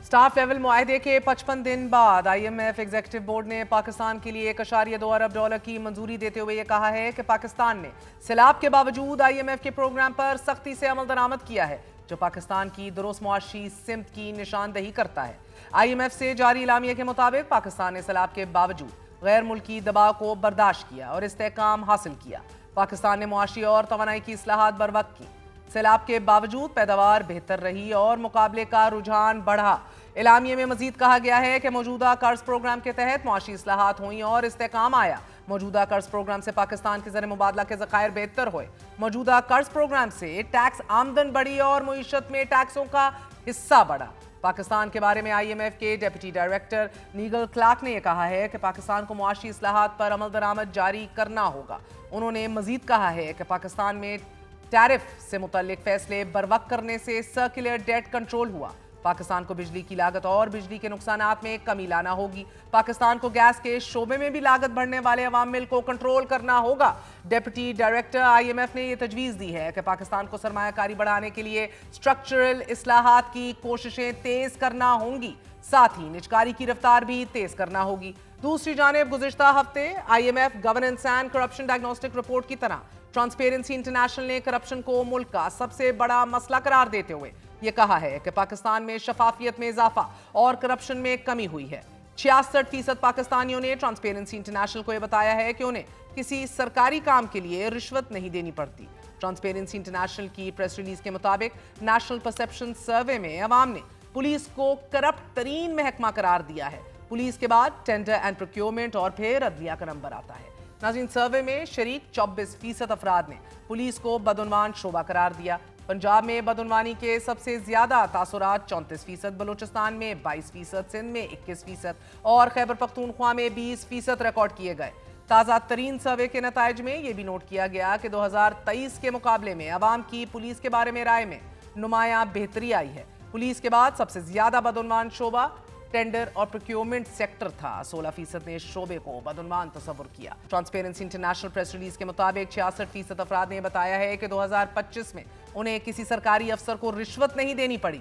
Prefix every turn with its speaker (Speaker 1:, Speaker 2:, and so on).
Speaker 1: Staff level मुआहदे के 55 दिन बाद IMF एग्जीक्यूटिव बोर्ड ने पाकिस्तान के लिए $1.2 अरब की मंजूरी देते हुए ये कहा है कि पाकिस्तान ने सैलाब के बावजूद IMF के प्रोग्राम पर सख्ती से अमल दरामद किया है, जो पाकिस्तान की दुरुस्त मुआशी सिमत की निशानदही करता है। IMF से जारी इलामिया के मुताबिक पाकिस्तान ने सैलाब के बावजूद गैर मुल्की दबाव को बर्दाश्त किया और इस्तेहकाम हासिल किया। पाकिस्तान ने मुआशी और तवानाई की इस्लाहात बरवक्त की। सैलाब के बावजूद पैदावार बेहतर रही और मुकाबले का रुझान बढ़ा। इलामिये में मजीद कहा गया है कि मौजूदा कर्ज प्रोग्राम के तहत मुआशी इस्लाहात हुई और इस्तेहकाम आया। मौजूदा कर्ज प्रोग्राम से पाकिस्तान के ज़र मुबादला के ज़खायर बेहतर हुए। मौजूदा कर्ज प्रोग्राम से टैक्स आमदन बढ़ी और मईशत में टैक्सों का हिस्सा बढ़ा। पाकिस्तान के बारे में IMF के डेप्यूटी डायरेक्टर नीगल क्लार्क ने यह कहा है कि पाकिस्तान को मुआशी इस्लाहात पर अमल दरामद जारी करना होगा। उन्होंने मजीद कहा है कि पाकिस्तान में टैरिफ से मुतल्लिक फैसले बरवक्त करने से सर्कुलर डेट कंट्रोल हुआ। पाकिस्तान को बिजली की लागत और बिजली के नुकसानात में कमी लाना होगी। पाकिस्तान को गैस के शोबे में भी लागत बढ़ने वाले अवामिल को कंट्रोल करना होगा। डेप्यूटी डायरेक्टर IMF ने यह तजवीज़ दी है कि पाकिस्तान को सरमायाकारी बढ़ाने के लिए स्ट्रक्चरल इस्लाहात की कोशिशें तेज करना होंगी, साथ ही निजकारी की रफ्तार भी तेज करना होगी। दूसरी जानिब गुज़िश्ता हफ्ते IMF governance and corruption diagnostic report की तरह ट्रांसपेरेंसी इंटरनेशनल ने करप्शन को मुल्क का सबसे बड़ा मसला करार देते हुए यह कहा है कि पाकिस्तान में शफाफियत में इजाफा और करप्शन में कमी हुई है। 66% पाकिस्तानियों ने ट्रांसपेरेंसी इंटरनेशनल को यह बताया है कि उन्हें किसी सरकारी काम के लिए रिश्वत नहीं देनी पड़ती। ट्रांसपेरेंसी इंटरनेशनल की प्रेस रिलीज के मुताबिक नेशनल परसेप्शन सर्वे में अवाम ने पुलिस को करप्ट तरीन महकमा करार दिया है। पुलिस के बाद टेंडर एंड प्रोक्योरमेंट और फिर अदलिया का नंबर आता है। नाज़रीन, सर्वे में शरीक 24% अफराद ने पुलिस को बदउनवान शोबा करार दिया। पंजाब में बदउनवानी के सबसे ज्यादा तासुरात 34%, बलूचिस्तान में 22%, सिंध में 21% और खैबर पख्तूनख्वा में 20% रिकॉर्ड किए गए। ताज़ा तरीन सर्वे के नताइज में यह भी नोट किया गया कि 2023 के मुकाबले में अवाम की पुलिस के बारे में राय में नुमायां बेहतरी आई है। पुलिस के बाद सबसे ज्यादा बदउनवान शोबा टेंडर और प्रोक्योरमेंट सेक्टर था। 16% ने शोबे को बदउनवान तस्वुर किया। ट्रांसपेरेंसी इंटरनेशनल प्रेस रिलीज के मुताबिक 66% अफराद ने बताया है कि 2025 में उन्हें किसी सरकारी अफसर को रिश्वत नहीं देनी पड़ी।